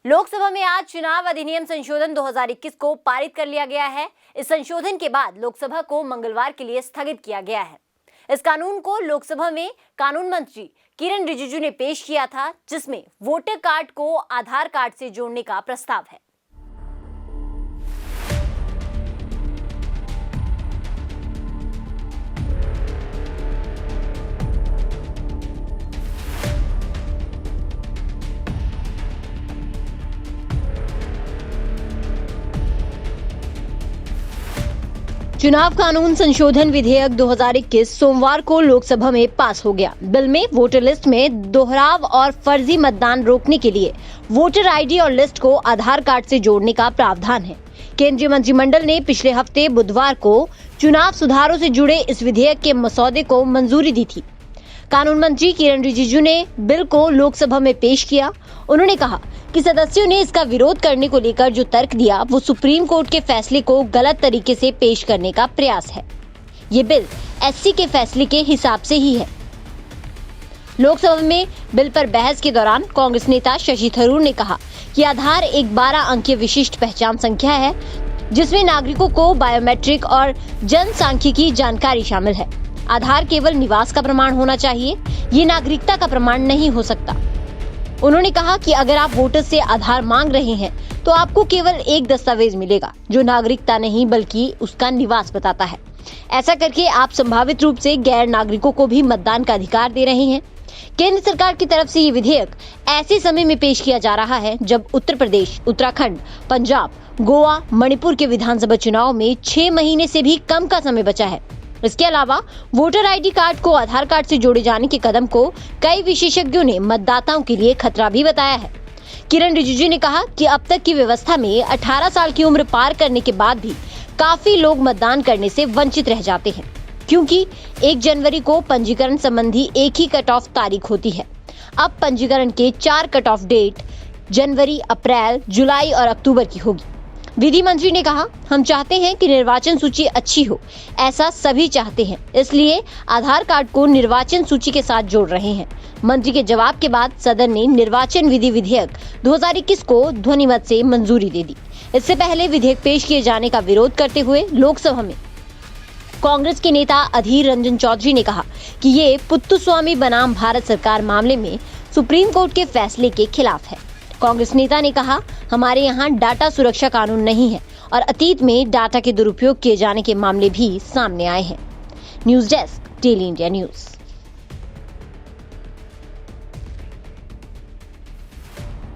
लोकसभा में आज चुनाव अधिनियम संशोधन 2021 को पारित कर लिया गया है। इस संशोधन के बाद लोकसभा को मंगलवार के लिए स्थगित किया गया है। इस कानून को लोकसभा में कानून मंत्री किरण रिजिजू ने पेश किया था, जिसमें वोटर कार्ड को आधार कार्ड से जोड़ने का प्रस्ताव है। चुनाव कानून संशोधन विधेयक 2021 सोमवार को लोकसभा में पास हो गया। बिल में वोटर लिस्ट में दोहराव और फर्जी मतदान रोकने के लिए वोटर आईडी और लिस्ट को आधार कार्ड से जोड़ने का प्रावधान है। केंद्रीय मंत्रिमंडल ने पिछले हफ्ते बुधवार को चुनाव सुधारों से जुड़े इस विधेयक के मसौदे को मंजूरी दी थी। कानून मंत्री किरण रिजिजू ने बिल को लोकसभा में पेश किया। उन्होंने कहा कि सदस्यों ने इसका विरोध करने को लेकर जो तर्क दिया वो सुप्रीम कोर्ट के फैसले को गलत तरीके से पेश करने का प्रयास है। ये बिल एससी के फैसले के हिसाब से ही है। लोकसभा में बिल पर बहस के दौरान कांग्रेस नेता शशि थरूर ने कहा कि आधार एक 12 अंकीय विशिष्ट पहचान संख्या है, जिसमें नागरिकों को बायोमेट्रिक और जनसांख्यिकी जानकारी शामिल है। आधार केवल निवास का प्रमाण होना चाहिए, ये नागरिकता का प्रमाण नहीं हो सकता। उन्होंने कहा कि अगर आप वोटर से आधार मांग रहे हैं तो आपको केवल एक दस्तावेज मिलेगा जो नागरिकता नहीं बल्कि उसका निवास बताता है। ऐसा करके आप संभावित रूप से गैर नागरिकों को भी मतदान का अधिकार दे रहे हैं। केंद्र सरकार की तरफ से ये विधेयक ऐसे समय में पेश किया जा रहा है जब उत्तर प्रदेश, उत्तराखंड, पंजाब, गोवा, मणिपुर के विधानसभा चुनाव में 6 महीने से भी कम का समय बचा है। इसके अलावा वोटर आईडी कार्ड को आधार कार्ड से जोड़े जाने के कदम को कई विशेषज्ञों ने मतदाताओं के लिए खतरा भी बताया है। किरण रिजिजू ने कहा कि अब तक की व्यवस्था में 18 साल की उम्र पार करने के बाद भी काफी लोग मतदान करने से वंचित रह जाते हैं, क्योंकि 1 जनवरी को पंजीकरण संबंधी एक ही कट ऑफ तारीख होती है। अब पंजीकरण के 4 कट ऑफ डेट जनवरी, अप्रैल, जुलाई और अक्टूबर की होगी। विधि मंत्री ने कहा, हम चाहते हैं कि निर्वाचन सूची अच्छी हो, ऐसा सभी चाहते हैं, इसलिए आधार कार्ड को निर्वाचन सूची के साथ जोड़ रहे हैं। मंत्री के जवाब के बाद सदन ने निर्वाचन विधि विधेयक 2021 को ध्वनिमत से मंजूरी दे दी। इससे पहले विधेयक पेश किए जाने का विरोध करते हुए लोकसभा में कांग्रेस के नेता अधीर रंजन चौधरी ने कहा कि ये पुत्तुस्वामी बनाम भारत सरकार मामले में सुप्रीम कोर्ट के फैसले के खिलाफ है। कांग्रेस नेता ने कहा, हमारे यहाँ डाटा सुरक्षा कानून नहीं है और अतीत में डाटा के दुरुपयोग किए जाने के मामले भी सामने आए हैं। News desk, daily India news.